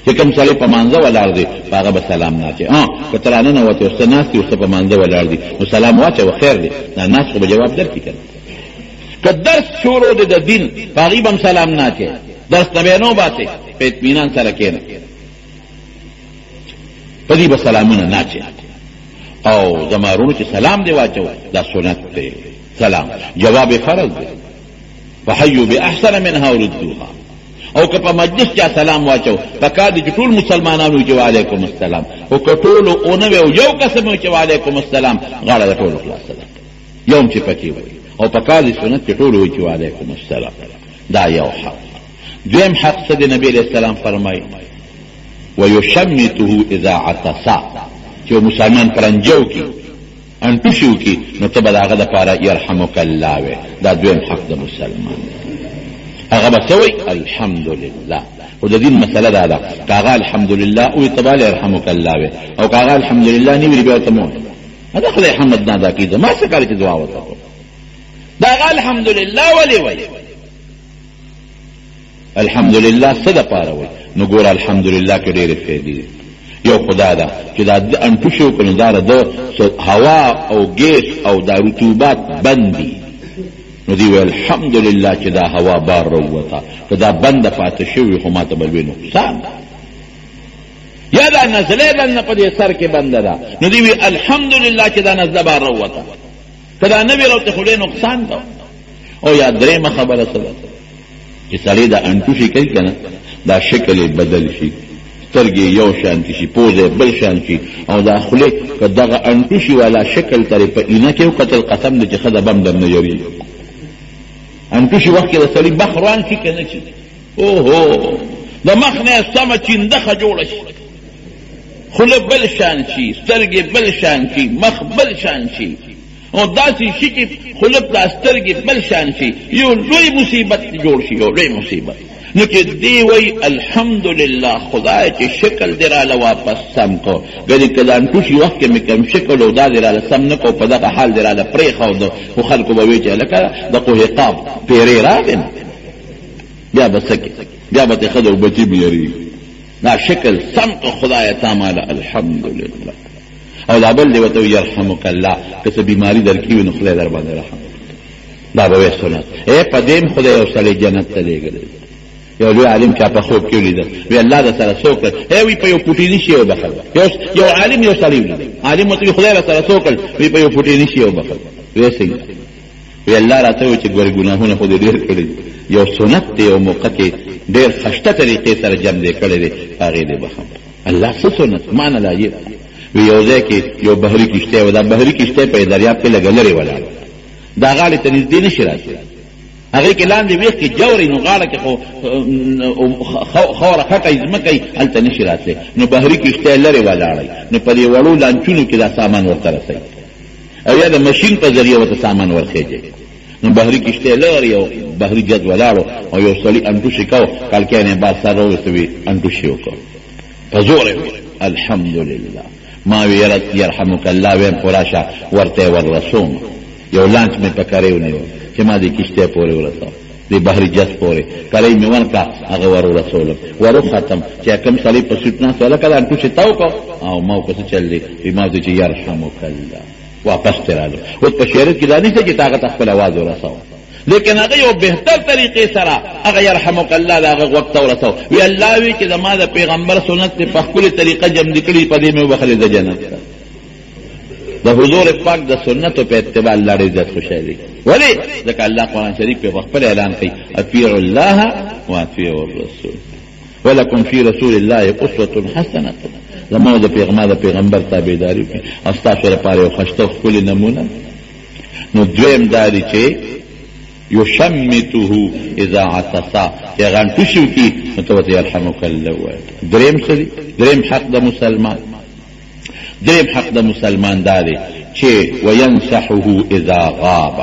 چې کوم سره په مانځه ولاړ دی هغه به سلام نه چي کترانه نه وته اوس ناس کی اوس په مانځه ولاړ دی نو سلام واچو خیر دی نه ناس خو به جواب درکې کړي که درس شروع دی د دین هغه به سلام نه چي درس نه نو باته په اطمینان سره کېنه پدی به سلامونه ناچه او زمارونو چې سلام دی واچو دا سنت دی سلام جواب فرض دی فحیو باحسن منها وردوها او که په مجلس کې سلام واچو پکا دي ټول مسلمانانو چې وعلیکم السلام او که ټول اونو یو قسم چې وعلیکم السلام غاړه ټول خلاص ده یوم چې پکې وي او پکا دي سنت ټول چې وعلیکم السلام دا یو حق دویم حق څه دی نبی علیہ السلام فرمایي ويشمته اذا عطسا چې مسلمان پرنجو کی انټوشو کی نو ته بلاغه د پاره يرحمک الله و دا دویم حق د مسلمان هغه بسوي الحمدلله او د دین مسله دا کاغه الحمدلله او تبال يرحمک الله و او کاغه الحمدلله نیوی بیا ته مو دا خدای حمد نه ادا کړي ما څه کار چې دعا وکړو دا الحمدلله ولی الحمدلله څه دپاره وایي نو ګوره الحمدلله کې ډېرې فایدې یو خدا ده چې دا انټو شو کنه دا د هوا او ګیس او دا رطوبات بند دي نو دی ویل الحمدلله چې دا هوا بار روته که دا بند پاتې شوي خو ماته بل وی نقصان یا دا نزله بند په دې سر کې بند ده نو دی وی الحمدلله چې دا نزله بار روته که دا نه وی روته خو نقصان ده او یا درېمه خبره څه ده چې سړی دا انټو شي کوي که نه دا شکل بدل شي سترګې یو شانتي شي پوزه بل شان شي او دا خولې که دغه انټو شي والا شکل ترې په اینه کې وکتل قسم دی چې ښځه بم در نه یریږي انټو شي وخت کې د سړي مخ روان شي که نه شي اوهو د مخ نه یې سمه چیندخه جوړه شي خوله بل شان شي سترګې بل شان شي مخ بل شان شي او داسې شي چې خوله دا سترګې بل شان شي یو لوی مصیبت جوړ شي یو لوی مصیبت نو چې دی وی الحمدلله خدای چې شکل دی راله واپس سم کو ګنې که دا انټو شي وخت کې مې کم شکل او دا دی راله سم نه کو په دغه حال دی راله پرېښود خو خلکو به وایي چې هلکه د قوهقاب پیرې راغې نه بیا به څه کې بیا به ترې ښځه او بچي به یېرېږي دا شکل سم کو خدای تا ماله الحمدلله او دا بل دی ورته وایي یرحمک الله که څه بیماري در کې وي نو خدای در باندې رحم دا به وایي سنت په دې خدای یو سړی جنت ته لېږلی یو لوی عالم چا په خوب کې ولیده وی الله د سره څه وکړل وی په یو پوټي نشي وبخل یو عالم یو سړی ولید عالم ورته خدای را سره څه وکړل وی په یو پوټي نشي وبخل وی څنګه وی الله راته وی چې ګورې ګناهونه خو دې ډېر کړي یو سنت دی یو موقع کې ډېر خشته طریقې سره جمع دی کړی دی هغې دې بخم الله څه سنت معنی لایق وی یو ځای کې یو بحري کښتۍ وه دا بحري کښتۍ په دریاب کې لږه لرې ولاړه دا غاړې ته نږدې نشي راتلی هغې کې لاندې ویښ کې جورې نو غاړه کې خو خوره خټی ځمکه یي هلته نشي راتلی نو بحري کښتۍ لرې ولاړئ نو په دې وړو لانچونو کې دا سامان ورته رسئ او یا د مشین په ذریعه ورته سامان ورخېجئ نو بحري کښتۍ لرې یو بحري جد ولاړو او یو سړي انټوشي کو کالکیان یې بار سر راوویسته وي انټوشي وکړو په زور یې الحمدلله ما وی یرحمک الله ویم خو راشه ورته یې وررسوم یو لانچ مې په کرې ونیو چې ما دې کښتۍ پورې ورسوم دې بحري جز پورې کرۍ مې ورکړه هغه ور ورسولم وروختم چې کوم سړی په سیټ ناست و هلکه دا انټوشي تاو کړو او ما وکړه څه چل دی وي ما ورته چې یرحمک الله واپس ترې راغلم اوس په شریعت کې دا نشته چې تا هغه ته خپل اواز ورسوم لیکن هغه یو بهتر طریقې سره هغه یرحمک الله د هغه غوږ ته ورسو وی الله وی چې زما د پیغمبر سنت دې په ښکلې طریقه جمع دي کړي په دې مې وبخلې د جنت ته د حضور پاک د سنتو په اتباع الله ډېر زیات خوشحالي ولې ځکه الله قرآن شریف په خپل اعلان کوي اطیعوا الله واطیعوا الرسول ولکم فی رسول الله اسوة حسنه زما د پیغمبر تابعداري وکړئ او ستاسو لپاره یو ښایسته ښکلې نمونه نو دویم دا دی چې یشمته اذا عطسا چې هغه انټوشي وکړي نو ته ورته یرحمک الله ووایه دریم حق د مسلمان دا دی چې وینصحه اذا غاب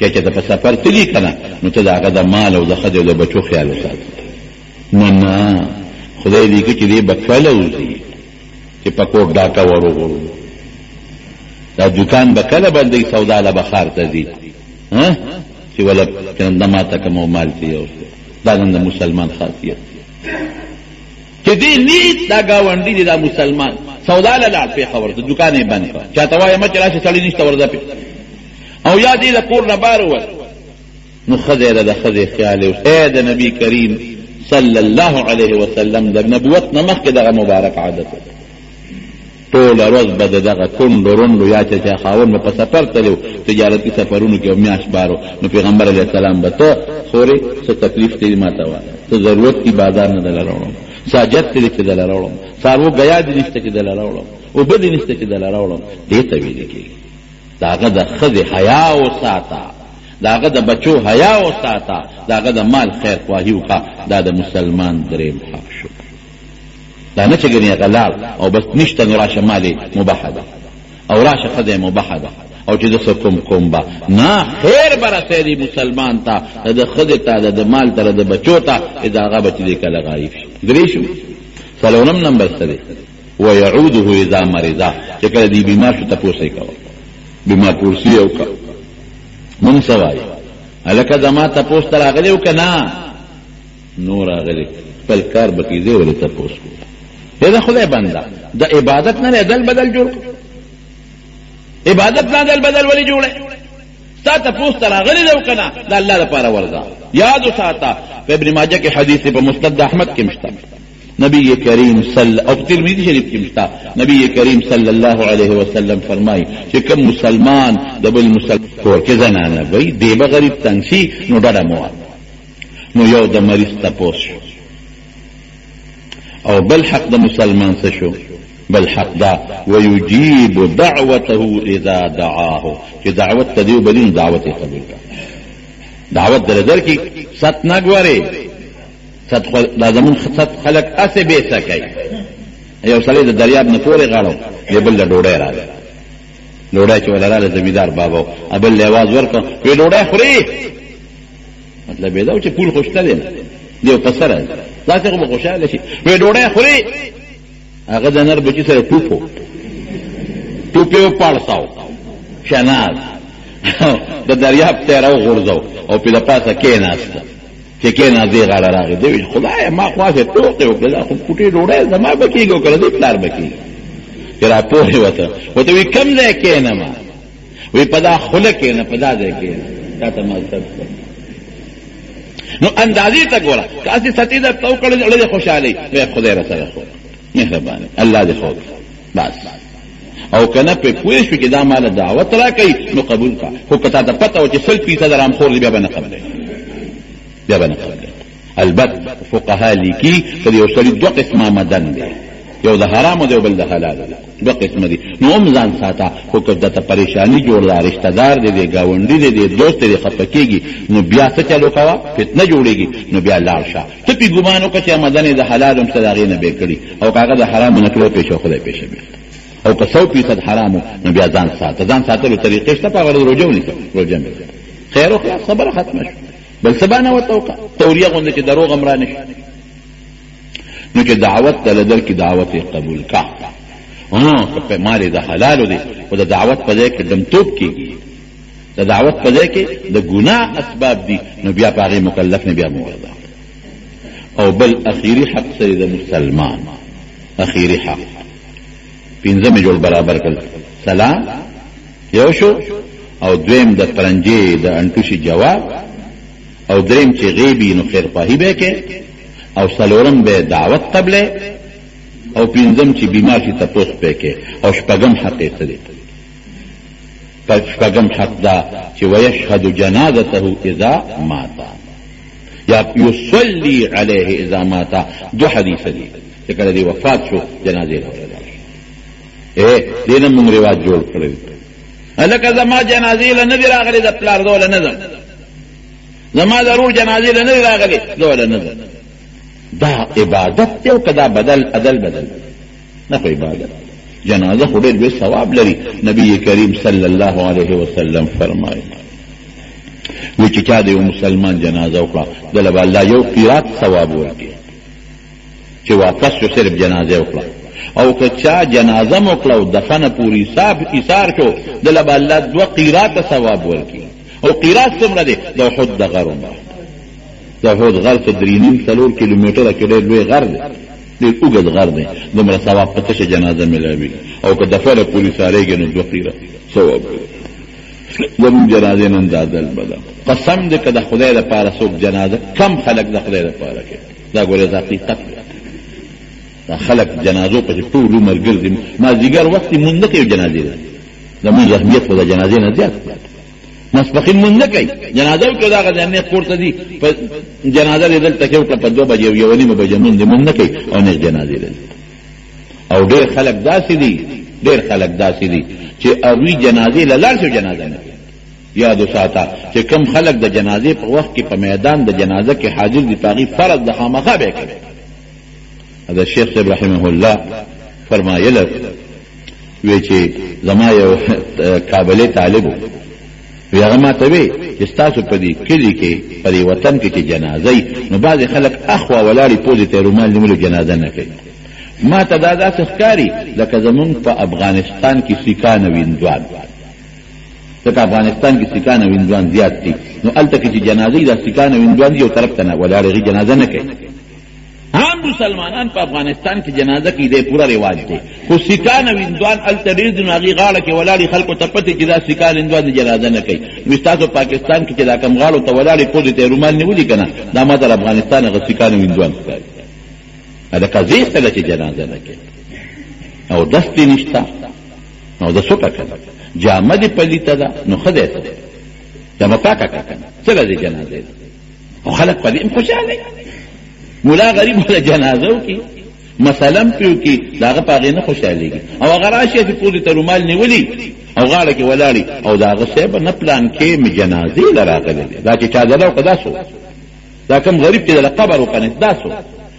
چې ته په سفر تلي که نه نو ته د هغه د مال او د ښځې او د بچو خیال وساتې نه خدای لیکي چې دې به کله وځي چې په کور ډاکه وروغورو دا دوکان به کله بندوي سودا له بخار ته ځي چې ولا کنده ماته کوم مال چې یو دا د مسلمان خاصیت چې دې نیت دا گاونډي دی دا مسلمان سودا له لاړ په خبر ته دکانې بند کړه چاته وایي مچ راشه سړی نشته ورځه او یا دې د کور نه بار ووت نو ښځه د ښځې خیال اوس د نبي کریم صلی الله علیه وسلم د نبوت نه مخکې دغه مبارک عادت ټول ورځ به د دغه کونډو رونډو یا چې خاوند به په سفر تلو تجارتي سفرونو کې میاشت بارو نو پیغمبر علیه السلام به ته خورې څه تکلیف دی ما ته وایه څه ضرورت کی بازار نه دله راوړم ساجت دی چې دله راوړم څاروو ګیا دي نشته چې دله راوړم اوبه دي نشته چې دله راوړم دې ته ویل کېږي د هغه د ښځې حیا وساته د هغه د بچو حیا وساته د هغه د مال خیر خواهي وکړه دا د مسلمان دریم حق شو دا نه چې ګنې هغه لاړ او بس نشته نو راشه مالې مباحه ده او راشه ښځه مباحه ده او چې زه کوم به نه خیر به رسېږي مسلمان ته د ښځې ته د مال ته د بچو ته د هغه بچي دی کله غایب شي درې شو څلورم نمبر څه دی ويعوده اذا مرض چې کله دی بیمار شو تاسو یې کوي بیمار پورسی او کا مون سوای الکه زما تاسو ته راغلی او کنا نور راغلی بل کار بکی دی ولې تاسو دا خدای بنده د عبادت نه بدل بدل جوړ عبادت نه بدل بدل ولې جوړه تا تاسو ته راغلی او کنا د الله لپاره وردا یاد وساته په ابن ماجه کې حدیث په مسند احمد کې مشته نبی کریم صلی او ترمذی شریف کې مشته نبی کریم صلی الله علیه وسلم فرمایي چې کوم مسلمان د بل مسلمان کور کې زنانه وي دی به غریب تنګ نو ډډه مو نو یو د مریض تاسو او بل حق د مسلمان څه شو بل حق دا ويجيب دعوته اذا دعاه چې دعوت تدیو بلین دعوت قبول کا دعوت در کی ست نہ گوارے ست لازمون ست خلق اسے بے سکے یو سړی د دریاب نه پورې غاړو دی بل ډوډۍ راغله ډوډۍ چې ولراله زمیدار بابا ابل आवाज ورکړ وی ډوډۍ خوري مطلب دا چې پول خوشته دی دیو پسره دا څنګه مو خوشاله شي وی ډوډۍ خوري هغه د نر بچی سره ټوپو پالساو شناز د دریاب ته راو غورځو او په لپاسه کې ناشته چې کې نه دی غاړه راغی دی خدای ما خواږه ټوکې وکړه خو پټي ډوډۍ زما بکیږي کړه دې پلار بکی کرا په وته وی کم ځای کې نه ما وی پدا خله کې نه پدا ځای کې تا ته ما نو اندازې ته ګوره تاسو ستې د تو کړه خوشاله وي خدای رسول مهرباني الله دې خو بس او کنه په پوه شو کې دا مال دعوت را کوي نو قبول کا خو کته ته پته و چې 100% رام خور دی بیا نه قبل البته فقها لیکي چې یو سړي دوه قسمه مدن دي یو د حرام او بل د حلال دوه قسمه دي نو ځان ساته خو کته ته پریشانی جوړه رشتہ دار دي گاونډي دي دوست دي خپکیږي نو بیا څه چلو کوا فتنه جوړيږي نو بیا لاړ شه ته پی ګمانو کچې مدن د حلال هم صداغې نه به کړي او کاغه د حرام نه کړو پېښه خدای پېښه او که 100% حرامو نو بیا ځان ساتلو طریقې شته په غوړ روجو نه روجو خیر او خلاص صبر ختم شو بل سبانه وتوقع توریه غونډه چې دروغ امر نه نو چې دعوت دلدل کی دعوت قبول کا په مال د حلال دي او د دعوت په ځای کې دمتوب کیږي د دعوت په ځای کې د ګناه اسباب دي نو بیا پاره مکلف نه بیا موردا او بل اخیری حق سره د مسلمان اخیری حق پینځه جوړ برابر کړ سلام یو شو او دویم د پرنجي د انټوشي جواب او دریم چې غیبی نو خیر خواهی به کې او سلورم به دعوت قبله او پینځم چې بیمار شي تاسو په کې او شپږم حق یې څه دی شپږم حق دا چې ويشهد جنازته اذا مات یا يصلي عليه اذا مات دو حدیث دي چې کله دی وفات شو جنازه دینه موږ رواج جوړ کړی الکه زما جنازې له نه دی راغلي د پلار دول نه ده زما ضرور جنازې له نه دی راغلي دول نه ده دا عبادت ته او کدا بدل نه خو عبادت جنازه خو ډېر به ثواب لري نبی کریم صلی الله علیه وسلم فرمایي و چې چا د مسلمان جنازه وکړه دله الله یو قرات ثواب ورکړي چې واپس شو صرف جنازه وکړه او که چا جنازه موکلو دفن پوری ایثار شو دل به الله دو قیرات ثواب ورکی او قیرات څومره دی د احد د غر د احد غر تدرینیم 3 کیلومتره کې لوی غر دی ډېر اوږد غر دی دومره ثواب پته چې جنازه ملوي او که دفن پوری ساريږي نو دو قیرات ثواب زمون جنازه نن دادل بدا قسم دې کده خدای لپاره څوک جنازه کم خلق د خدای لپاره کې دا ګوره حقیقت دا خلق جنازو په ټول عمر ګرځي ما زیګر وخت مونږ نه کوي جنازې زموږ اهمیت په جنازې نه زیات مسبقین مونږ نه کوي جنازه کو دا غځنه کوړه دي په جنازه لیدل تکیو په 2 بجې یو نیمه بجې مونږ نه کوي او نه جنازې لیدل او ډېر خلق داسې دي چې اوی جنازې لاله شو جنازه نه یاد ساته چې کم خلق د جنازې په وخت کې په میدان د جنازه کې حاضر دي پاغي فرض د خامخا به کوي دا الشيخ صاحب رحمه الله فرمایله وی چې زما یو کابل طالب وی هغه ماته وی چې تاسو په دې کلی کې په دې وطن کې چې جنازه نو بعض خلک اخوا ولاړی پوزې ته رومال نیولو جنازه نه کوي ما ته دا داسې ښکاري لکه زمونږ په افغانستان کې سیکان او هندوان، ځکه افغانستان کې سیکان او هندوان زیات دي، نو هلته کې چې جنازې د سیکان او هندوان دي یو طرف ته نه ولاړ هغې جنازه نه کوي. عام مسلمانان په افغانستان کې جنازه کې دی پوره رواج دی، خو سیکان او هندوان هلته ډېر دي، نو هغې غاړه کې ولاړې خلکو ته پته چې دا سیکان هندوان جنازه نه کوي. نو ستاسو پاکستان کې چې دا کم غاړو ته ولاړې پوزې ته یې رومال نیولي که نه، دا ما تر افغانستان هغه سیکان او هندوان ښکاري. هلکه زه سله چې جنازه نه کوي او دست دې نشته، نو د څوکه که جامه دې پلیته ده نو ښه دی څه جامه پاکه که که نه څه لري جنازې ده، او خلک په دې هم خوشحاله مولا غریب ولا جنازه وکي مثلا پیو کې داغه پاغې نه خوشحالېږي، او هغه راشي چې پوزې ته رومال نیولي او غاړه کې ولاړي او داغه صاحب نه پلان کې مې جنازې لراغلې دا چې چا دلو قدا سو دا کم غریب چې د قبر وکنه دا سو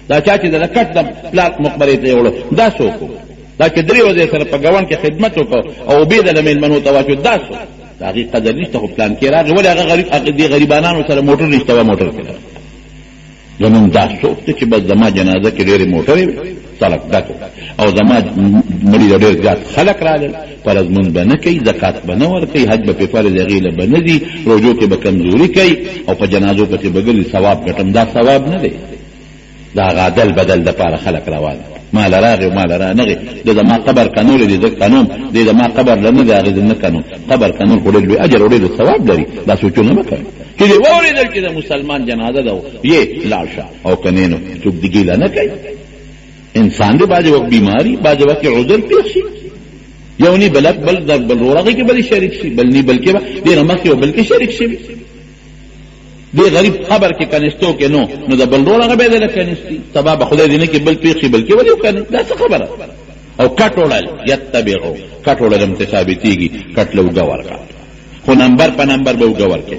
دا چا چې د کټ د پلاټ مقبره ته وړو دا سو کو دا چې درې ورځې سره په ګوان کې خدمت وکړو او به د میلمنو تواجد دا سو دا غي قدر نشته خو پلان کې راغی ولې هغه غریب دې غریبانو سره موټر نشته و موټر کې زمون دا څوک چې بس زما جنازه کې ډېرې موټرې سړک ډک او زما مړي ډېر زیات خلک راغلل، فرض مونځ به نه کوي، زکات به نه ورکوي، حج به پې فرض هغې له به نه ځي، روژو کې به کمزوري کوي او په جنازو پسې به ګرځي، ثواب ګټم. دا ثواب نه دی، دا عدل بدل دپاره خلک روان مال راغی مال را نغی د زما قبر قانون دی ځکه قانون دی زما قبر لنه دی هغې نه قانون قبر قانون خو ډېر لوی اجر او ډېر ثواب لري. دا سوچونه مه کوئ چې دې واورېدل چې د مسلمان جنازه ده یې لاړ شه او که نه نو څوک دې ګیله نه کوي. انسان دی بعضې وخت بیماري بعضې وخت کې عذر پېښ شي، یو نی بل بل روغې کې بل شریک شي، بل نی بلکې ډېر مخکې او بلکې شریک شي. دی غریب خبر کې کنيستو کې نو د بل روغه به دل کنيستي سبب خدای دې نه کې بل پېښ شي بلکې ولې کنه دا څه خبره. او کټوړل یتبعو کټوړل متثابتيږي کټلو گور کا خو نمبر په نمبر به گور کې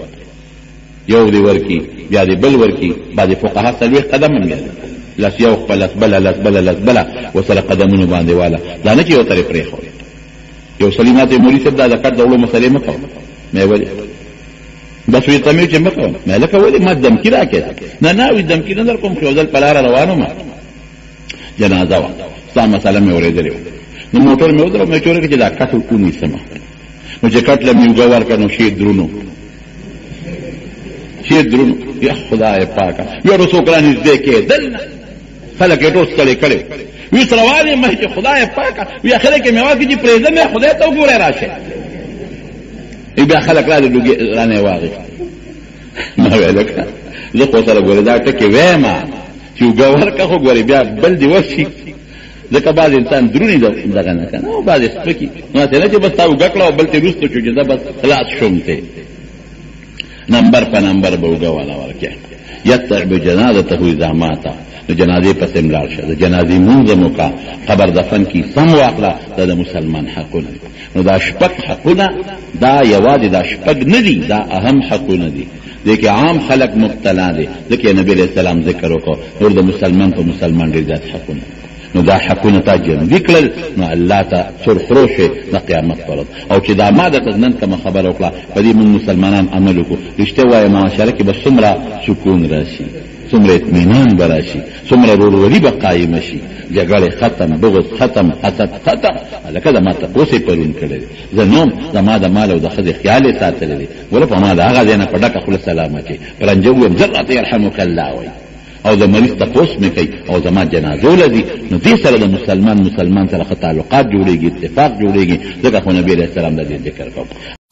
یو دی ورکی بیا دی بل ورکی بعد فقها سلوي قدم من لاس یو خپل لاس بل وسره قدمونه باندې والا دا نه چې یو طرف پرې خو یو سلیمات مولوی صاحب دا کټ دولو مسلې مکو مې ولې بس وی تمه چې مکو مې لکه ولې ما دم کې راکې نه وی دم کې نه در کوم خو ځل پلار روانو ما جنازه وا سلام مسله مې اورېدلې نو موټر مې ودرو مې چورې کې دا کټ کوونی سم نو چې کټ لمې وګور کنو شي درونو یا خدای پاکه یو رسول کرانی ذکر دلنا خلک ټوس کړي وی سروالي مې چې خدای پاکه وی اخره کې مې واکې چې پرېزه مې خدای ته وګوره راشه بیا خلک را دې رانه واغی ما ویلکه زه خو سره ګوره دا ټکې وایم چې وګور که خو ګورې بیا بل دی وشي ځکه بعض انسان درونی دغه نه کنه او بعض سپکی نو ته نه چې بس تا وګکړه او بل ته روسته چې دا بس خلاص شوم ته نمبر په نمبر به وګواله ورکه یتبع بجنازته اذا مات جنازې پسې ملاړ شه د جنازې مونځ موکا قبر دفن کی سم واخله د مسلمان حقونه نو دا شپږ حقونه دا یوازې دا شپږ نه دي دا اهم حقونه دي لیکن عام خلق مبتلا دي ځکه نبی علیہ السلام ذکر وکړو نور د مسلمان په مسلمان ډېر زیات حقونه نو دا حقونه تا جنبي کړل نو الله ته سرخروشه د قیامت پرد او چې دا ما د نن کوم خبر وکړه په دې موږ مسلمانان عمل وکړو رښتیا وایي معاشره کې به څومره سکون راشي څومره اطمینان براشي څومره ورورولي به قایم شي جګړه ختم بغض ختم حسد ختم لکه دا ما تاسو پرون کړل زنوم زما د مال او د خځې خیال ساتلې ولې په ما دا هغه ځنه په ډکه خل سلام کې پرنجو ذره يرحمك الله وای او د مریض تاسو مې کوي او زما جنازو لذي نو دې سره د مسلمان سره تعلقات جوړيږي اتفاق جوړيږي ځکه خو نبی عليه السلام د ذکر کوي